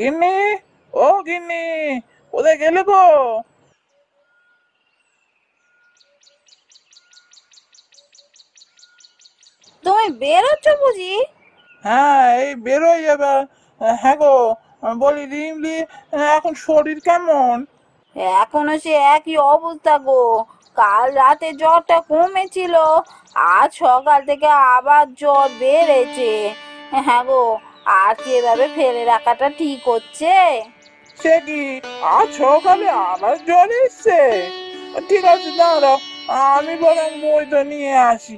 গিন্নি, ও গিন্নি, কোথায় গেলে গো? তুমি বেরোচ্ছ বুঝি? হ্যাঁ, এই বেরোই এবার। হ্যাঁ গো, বলি রিমলি, এখন শরীর কেমন? এখনো সে একই অবস্থা গো। কাল রাতে জ্বরটা কমেছিল, আজ সকাল থেকে আবার জ্বর বেড়েছে। হ্যাঁ গো, আর কি এভাবে ফেলে রাখাটা ঠিক হচ্ছে? সে কি, আজ সকালে আবার জ্বর এসছে? ঠিক আছে, দাঁড়াও, আমি বরং বইটা নিয়ে আসি।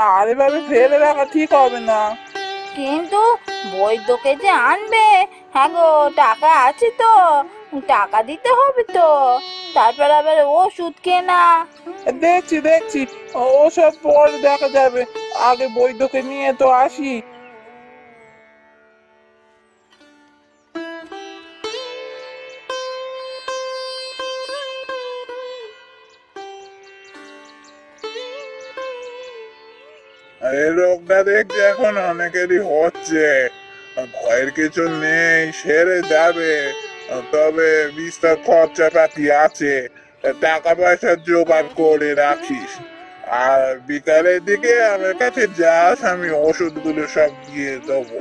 আর এভাবে ফেলে রাখা ঠিক হবে না। কিন্তু বৈদ্যকে যে আনবে, হ্যাঁ গো, টাকা আছে তো? টাকা দিতে হবে তো, তারপর আবার ওষুধ কেনা। দেখছি দেখছি, ওসব পরে দেখা যাবে। আগে বৈদ্যকে নিয়ে তো আসি। এই রোগটা দেখছি এখন অনেকেরই হচ্ছে। ভয়ের কিছু নেই, সেরে যাবে। তবে বিস্তর খরচাপাতি আছে। টাকা পয়সা জোগাড় করে রাখিস। আর বিকালের দিকে আমার কাছে যাস, আমি ওষুধগুলো সব দিয়ে দেবো।